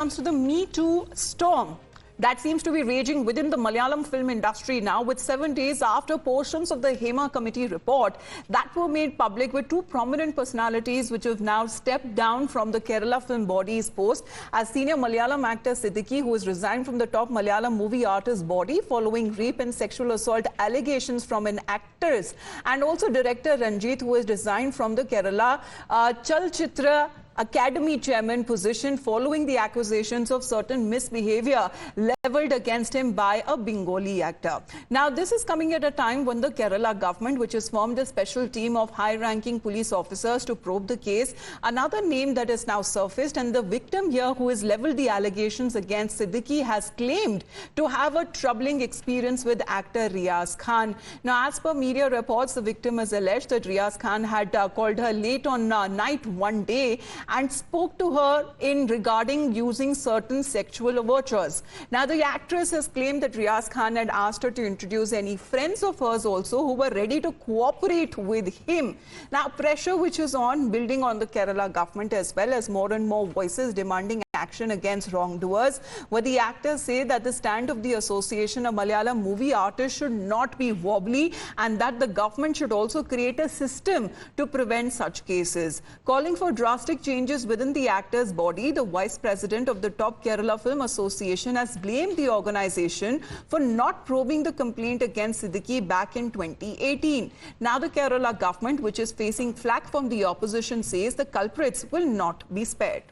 Comes to the Me Too storm that seems to be raging within the Malayalam film industry now, with 7 days after portions of the Hema Committee report that were made public, with two prominent personalities which have now stepped down from the Kerala Film Body's post as senior Malayalam actor Siddiqui, who has resigned from the top Malayalam movie artist body following rape and sexual assault allegations from an actress, and also director Ranjit, who has resigned from the Kerala Chalchitra Academy chairman position following the accusations of certain misbehavior leveled against him by a Bengali actor. Now, this is coming at a time when the Kerala government, which has formed a special team of high-ranking police officers to probe the case, another name that has now surfaced, and the victim here who has leveled the allegations against Siddiqui has claimed to have a troubling experience with actor Riaz Khan. Now, as per media reports, the victim has alleged that Riaz Khan had called her late on night one day and spoke to her in regarding using certain sexual overtures. Now, the actress has claimed that Riaz Khan had asked her to introduce any friends of hers also who were ready to cooperate with him. Now, pressure which is on, building on the Kerala government, as well as more and more voices demanding action against wrongdoers, where the actors say that the stand of the Association of Malayalam Movie Artists should not be wobbly, and that the government should also create a system to prevent such cases. Calling for drastic changes within the actors' body, the vice president of the top Kerala Film Association has blamed the organization for not probing the complaint against Siddiqui back in 2018. Now, the Kerala government, which is facing flack from the opposition, says the culprits will not be spared.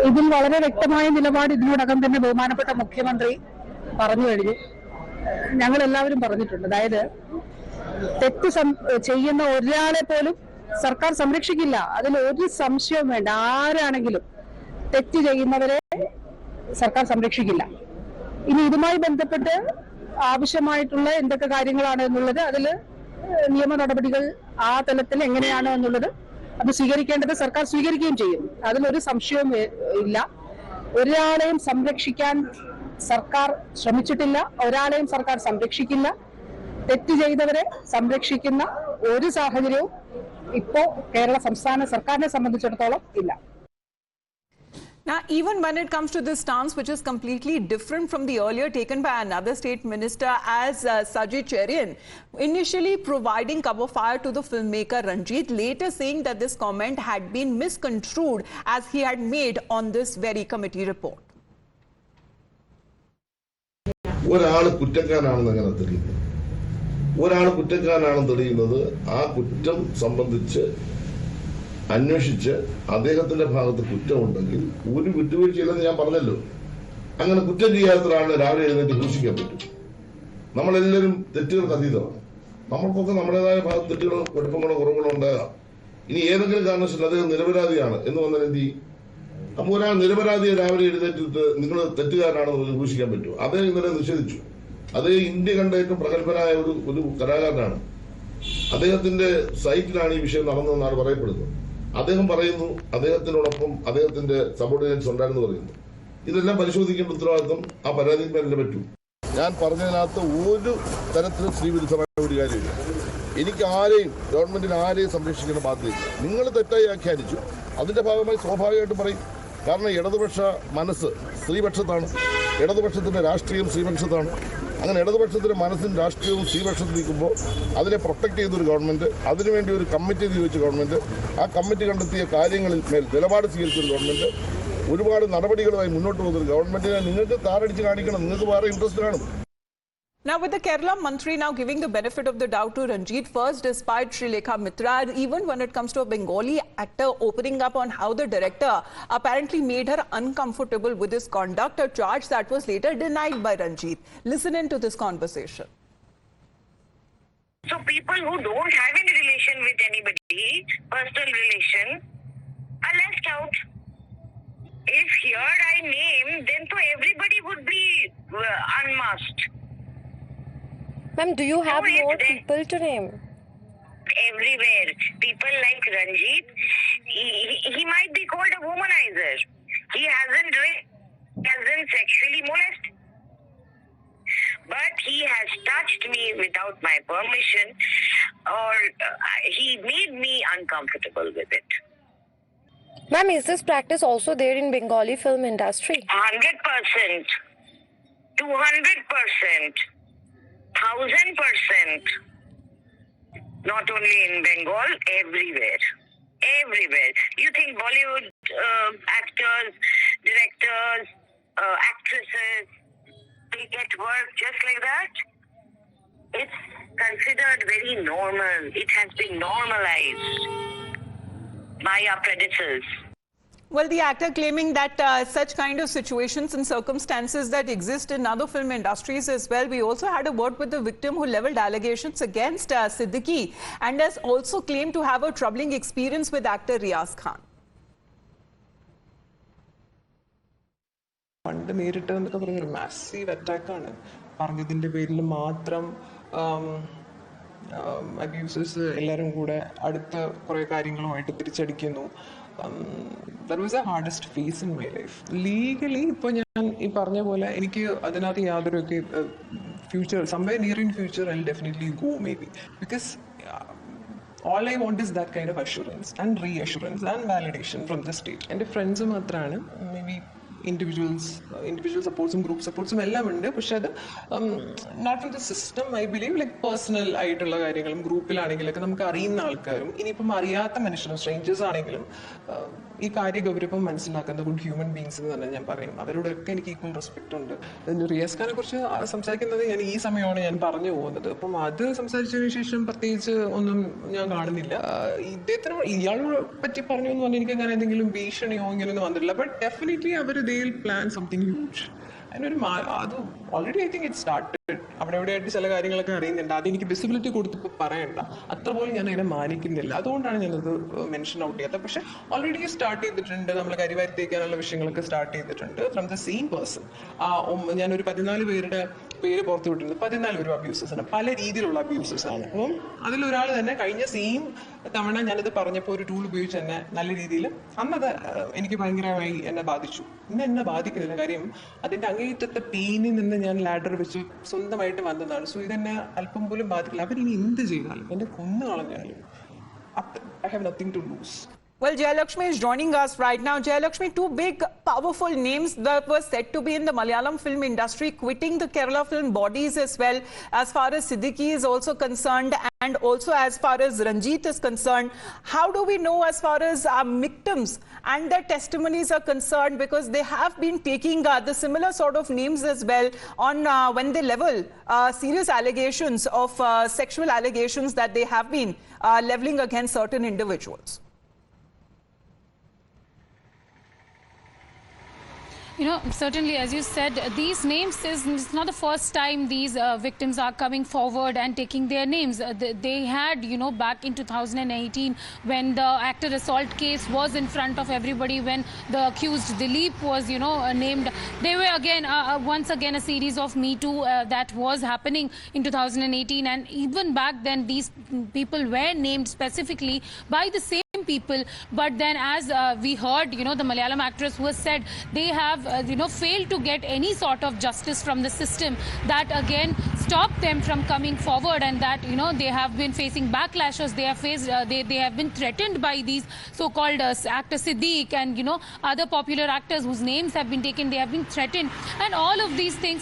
ഇതിൽ വളരെ വ്യക്തമായ നിലപാട് ഇതിനോടകം തന്നെ ബഹുമാനപ്പെട്ട മുഖ്യമന്ത്രി പറഞ്ഞു കഴിഞ്ഞു. ഞങ്ങൾ എല്ലാവരും പറഞ്ഞിട്ടുണ്ട്. അതായത് തെറ്റ് ചെയ്യുന്ന ഒരാളെ പോലും സർക്കാർ സംരക്ഷിക്കില്ല. അതിൽ ഒരു സംശയവും വേണ്ട. ആരാണെങ്കിലും തെറ്റ് ചെയ്യുന്നവരെ സർക്കാർ സംരക്ഷിക്കില്ല. ഇനി ഇതുമായി ബന്ധപ്പെട്ട് ആവശ്യമായിട്ടുള്ള എന്തൊക്കെ കാര്യങ്ങളാണ് എന്നുള്ളത്, അതിൽ നിയമ നടപടികൾ ആ തലത്തിൽ എങ്ങനെയാണ് എന്നുള്ളത് അത് സ്വീകരിക്കേണ്ടത് സർക്കാർ സ്വീകരിക്കുകയും ചെയ്യും. അതിലൊരു സംശയവും ഇല്ല. ഒരാളെയും സംരക്ഷിക്കാൻ സർക്കാർ ശ്രമിച്ചിട്ടില്ല. ഒരാളെയും സർക്കാർ സംരക്ഷിക്കില്ല. തെറ്റ് ചെയ്തവരെ സംരക്ഷിക്കുന്ന ഒരു സാഹചര്യവും ഇപ്പോ കേരള സംസ്ഥാന സർക്കാരിനെ സംബന്ധിച്ചിടത്തോളം ഇല്ല. Now, even when it comes to this stance, which is completely different from the earlier taken by another state minister as Sajid Cherian, initially providing cover fire to the filmmaker Ranjit, later saying that this comment had been misconstrued as he had made on this very committee report. ഒരാൾ കുറ്റക്കാരനാണെന്ന് തെളിയുന്നത് ആ കുറ്റം സംബന്ധിച്ച് അന്വേഷിച്ച് അദ്ദേഹത്തിന്റെ ഭാഗത്ത് കുറ്റമുണ്ടെങ്കിൽ ഒരു വിട്ടുവീഴ്ചയില്ലെന്ന് ഞാൻ പറഞ്ഞല്ലോ. അങ്ങനെ കുറ്റം ചെയ്യാത്ത ഒരാളിനെ രാവിലെ എഴുന്നേറ്റ് ഘോഷിക്കാൻ പറ്റും. നമ്മളെല്ലാവരും തെറ്റുകൾക്ക് അതീതമാണ്. നമ്മൾക്കൊക്കെ നമ്മുടേതായ ഭാഗത്ത് തെറ്റുകളോ കുഴപ്പങ്ങളോ കുറവുകളോ ഉണ്ടാകാം. ഇനി ഏതെങ്കിലും കാരണവശാൽ അദ്ദേഹം നിരപരാധിയാണ് എന്ന് വന്നാൽ എന്ത് ചെയ്യും? അപ്പൊ ഒരാൾ നിരപരാധിയെ രാവിലെ എഴുന്നേറ്റിട്ട് നിങ്ങൾ തെറ്റുകാരനാണെന്ന് ഘോഷിക്കാൻ പറ്റുമോ? അദ്ദേഹം ഇന്നലെ നിഷേധിച്ചു. അദ്ദേഹം ഇന്ത്യ കണ്ട ഏറ്റവും പ്രഗത്ഭനായ ഒരു കലാകാരനാണ്. അദ്ദേഹത്തിന്റെ സൈറ്റിലാണ് ഈ വിഷയം നടന്നതെന്നാണ് പറയപ്പെടുന്നത്. അദ്ദേഹം പറയുന്നു അദ്ദേഹത്തിനോടൊപ്പം അദ്ദേഹത്തിന്റെ സബോർഡിനേറ്റ്സ് ഉണ്ടായിരുന്നു പറയുന്നു. ഇതെല്ലാം പരിശോധിക്കേണ്ട ഉത്തരവാദിത്വം ആ പരാതിക്കാരനെ പറ്റൂ. ഞാൻ പറഞ്ഞതിനകത്ത് ഒരു തരത്തിലും സ്ത്രീവിരുദ്ധമായ ഒരു കാര്യമില്ല. എനിക്ക് ഗവൺമെന്റിന് ആരെയും സംരക്ഷിക്കുന്ന ബാധ്യതയില്ല. നിങ്ങൾ തെറ്റായി വ്യാഖ്യാനിച്ചു, അതിന്റെ ഭാഗമായി സ്വാഭാവികമായിട്ടും പറയും. കാരണം ഇടതുപക്ഷ മനസ്സ് സ്ത്രീപക്ഷത്താണ്, ഇടതുപക്ഷത്തിന്റെ രാഷ്ട്രീയം സ്ത്രീപക്ഷത്താണ്. അങ്ങനെ ഇടതുപക്ഷത്തിന്റെ മനസ്സും രാഷ്ട്രീയവും സ്ത്രീപക്ഷത്ത് നിൽക്കുമ്പോൾ അതിനെ പ്രൊട്ടക്ട് ചെയ്തൊരു ഗവൺമെന്റ്, അതിനുവേണ്ടി ഒരു കമ്മിറ്റി നിയോഗിച്ച ഗവൺമെന്റ്, ആ കമ്മിറ്റി കണ്ടെത്തിയ കാര്യങ്ങളിൽ മേൽ നിലപാട് സ്വീകരിച്ചൊരു ഗവൺമെന്റ്, ഒരുപാട് നടപടികളുമായി മുന്നോട്ട് പോകുന്നൊരു ഗവൺമെന്റിനെ നിങ്ങൾക്ക് താറടിച്ച് കാണിക്കണം. നിങ്ങൾക്ക് വേറെ ഇൻട്രസ്റ്റ് കാണും. Now, with the Kerala Mantri now giving the benefit of the doubt to Ranjit first, despite Srilekha Mitra, even when it comes to a Bengali actor opening up on how the director apparently made her uncomfortable with his conduct, a charge that was later denied by Ranjit. Listen into this conversation. So people who don't have any relation with anybody, personal relation, are left out. If here I name, then so everybody would be unmasked. Ma'am, do you have more people to name? Everywhere. People like Ranjit, he might be called a womanizer. He hasn't sexually molested. But he has touched me without my permission, or he made me uncomfortable with it. Ma'am, is this practice also there in Bengali film industry? 100%, 200%, 1000%. Not only in Bengal, everywhere. Everywhere. You think Bollywood actors, directors, actresses, they get work just like that? It's considered very normal. It has been normalized by our predecessors. Well, the actor claiming that such kind of situations and circumstances that exist in other film industries as well. We also had a word with the victim who leveled allegations against Siddiqui and has also claimed to have a troubling experience with actor Riaz Khan. പണ്ട് നേരിട്ടതെന്നൊക്കെ പറയുന്നൊരു massive അറ്റാക്കാണ്. പറഞ്ഞതിൻ്റെ പേരിൽ മാത്രം abuses എല്ലാവരും കൂടെ അടുത്ത കുറേ കാര്യങ്ങളുമായിട്ട് തിരിച്ചടിക്കുന്നു. That was the hardest phase in my life. Legally ഇപ്പോൾ ഞാൻ ഈ പറഞ്ഞ പോലെ എനിക്ക് അതിനകത്ത് യാതൊരു future somewhere near in future I will definitely go maybe because all I want is that kind of assurance and reassurance and validation from the state. എൻ്റെ friends മാത്രമാണ് മേ ബി ഇൻഡിവിജ്വൽ സപ്പോർട്ട്സും group സപ്പോർട്ട്സും എല്ലാം ഉണ്ട്. പക്ഷെ അത് not in the system. I believe like personal ആയിട്ടുള്ള കാര്യങ്ങളും ഗ്രൂപ്പിലാണെങ്കിലൊക്കെ നമുക്ക് അറിയുന്ന ആൾക്കാരും ഇനിയിപ്പം അറിയാത്ത മനുഷ്യരും സ്ട്രേഞ്ചേഴ്സ് ആണെങ്കിലും ഈ കാര്യ ഗൗരവം മനസ്സിലാക്കുന്ന ഗുഡ് ഹ്യൂമൻ ബീങ്സ് എന്ന് തന്നെ ഞാൻ പറയും. അവരോടൊക്കെ എനിക്ക് ഈക്വൽ റെസ്പെക്ട് ഉണ്ട്. റിയാസ് ഖാനെ കുറിച്ച് സംസാരിക്കുന്നത് ഞാൻ ഈ സമയമാണ് ഞാൻ പറഞ്ഞു പോകുന്നത്. അപ്പം അത് സംസാരിച്ചതിന് ശേഷം പ്രത്യേകിച്ച് ഒന്നും ഞാൻ കാണുന്നില്ല. ഇയാളെ പറ്റി പറഞ്ഞു എന്ന് പറഞ്ഞാൽ എനിക്ക് അങ്ങനെ എന്തെങ്കിലും ഭീഷണിയോ ഇങ്ങനെയൊന്നും വന്നിട്ടില്ല. ബട്ട് ഡെഫിനറ്റ്ലി അവർ they'll plan something huge. അതിനൊരു അത് already I think it started. അവിടെ എവിടെയായിട്ട് ചില കാര്യങ്ങളൊക്കെ അറിയുന്നുണ്ട്. അതെനിക്ക് വിസിബിലിറ്റി കൊടുത്തിപ്പോൾ പറയണ്ട. അത്ര പോലും ഞാൻ അതിനെ മാനിക്കുന്നില്ല. അതുകൊണ്ടാണ് ഞാനത് മെൻഷൻ ഔട്ട് ചെയ്യാത്തത്. പക്ഷെ ഓൾറെഡി സ്റ്റാർട്ട് ചെയ്തിട്ടുണ്ട്. നമ്മൾ കരിവാരിത്തേക്കാനുള്ള വിഷയങ്ങളൊക്കെ സ്റ്റാർട്ട് ചെയ്തിട്ടുണ്ട് ഫ്രം ദ സെയിം പേഴ്സൺ. ഞാനൊരു 14 പേരുടെ പേര് പുറത്തു വിട്ടിട്ടുണ്ട്. 14 പേരും അബ്യൂസസ് ആണ്, പല രീതിയിലുള്ള അബ്യൂസസ് ആണ്. അപ്പം അതിലൊരാൾ തന്നെ കഴിഞ്ഞ സെയിം തവണ ഞാനിത് പറഞ്ഞപ്പോൾ ഒരു ടൂൾ ഉപയോഗിച്ച് തന്നെ നല്ല രീതിയിൽ അന്നത് എനിക്ക് ഭയങ്കരമായി എന്നെ ബാധിച്ചു. ഇന്ന് എന്നെ ബാധിക്കുന്നില്ല. കാര്യം അതിൻ്റെ അങ്ങേറ്റത്തെ പെയിനിൽ നിന്ന് ഞാൻ ലാഡർ വെച്ച് സ്വന്തമായിട്ട് വന്നതാണ്. സോ ഇതെന്നെ അല്പം പോലും ബാധിക്കില്ല. അവരിനി എന്ത് ചെയ്താലും എന്നെ കൊന്നു കളഞ്ഞാലും I have nothing to lose. Well, Jayalakshmi is joining us right now. Jayalakshmi, two big, powerful names that were said to be in the Malayalam film industry quitting the Kerala film bodies as well, as far as Siddiqui is also concerned and also as far as Ranjit is concerned. How do we know as far as victims and their testimonies are concerned? Because they have been taking the similar sort of names as well on when they level serious allegations of sexual allegations that they have been leveling against certain individuals. You know, certainly, as you said, these names it's not the first time these victims are coming forward and taking their names. They had, you know, back in 2018 when the actor assault case was in front of everybody, when the accused Dileep was, you know, named. They were again, once again, a series of Me Too that was happening in 2018, and even back then, these people were named specifically by the same people. But then, as we heard, you know, the Malayalam actress who has said they have you know, failed to get any sort of justice from the system, that again stopped them from coming forward, and that, you know, they have been facing backlashes. They have faced they have been threatened by these so-called actor Siddiq and, you know, other popular actors whose names have been taken. They have been threatened, and all of these things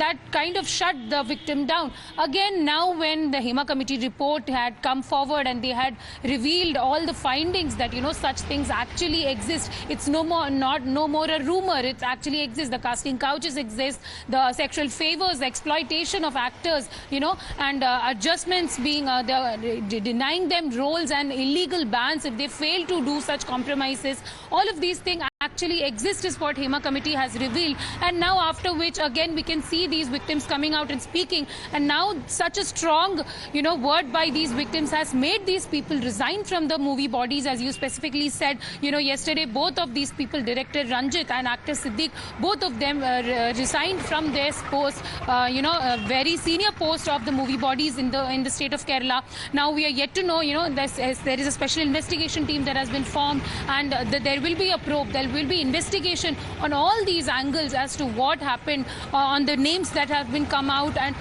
that kind of shut the victim down. Again, now when the Hema committee report had come forward and they had revealed all the findings that, you know, such things actually exist. It's no more a rumor. It actually exists. The casting couches exist. The sexual favors, the exploitation of actors, you know, and adjustments being denying them roles and illegal bans if they fail to do such compromises. All of these things actually exist is what Hema committee has revealed. And now after which again we can see these victims coming out and speaking, and now such a strong, you know, word by these victims has made these people resign from the movie bodies. As you specifically said, you know, yesterday both of these people, director Ranjit and actor Siddiq, both of them resigned from their post, you know, a very senior post of the movie bodies in the state of Kerala. Now we are yet to know, you know, there is a special investigation team that has been formed, and there will be a probe. There will be investigation on all these angles as to what happened on the names that have been come out. And,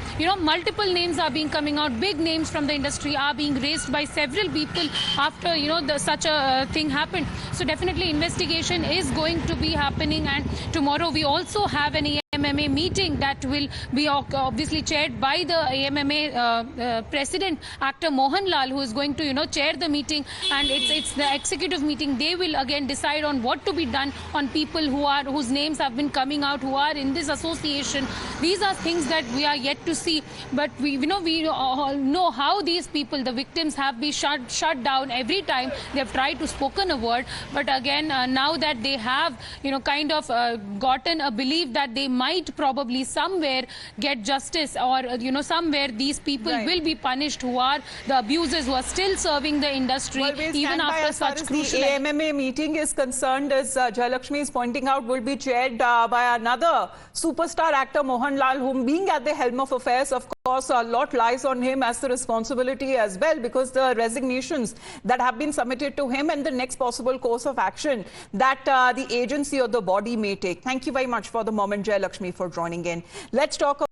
multiple names are being coming out. Big names from the industry are being raised by several people after, such a thing happened. So definitely investigation is going to be happening. And tomorrow we also have an AMMA meeting that will be obviously chaired by the AMMA president, actor Mohanlal, who is going to, chair the meeting. And it's the executive meeting. They will again decide on what to be done on people whose names have been coming out, who are in this association. These are things that we are yet to see. But we all know how these people, the victims, have been shut down every time they have tried to spoken a word. But again, now that they have, kind of gotten a belief that they might probably somewhere get justice, or, somewhere these people will be punished who are the abusers, who are still serving the industry, even after such crucial... The AMMA meeting is concerned, as Jayalakshmi is pointing out, will be chaired by another superstar actor, Mohanlal, whom being at the helm of affairs, of course, a lot lies on him as the responsibility as well, because the resignations that have been submitted to him and the next possible course of action that the agency or the body may take. Thank you very much for the moment, Jayalakshmi, for joining in. Let's talk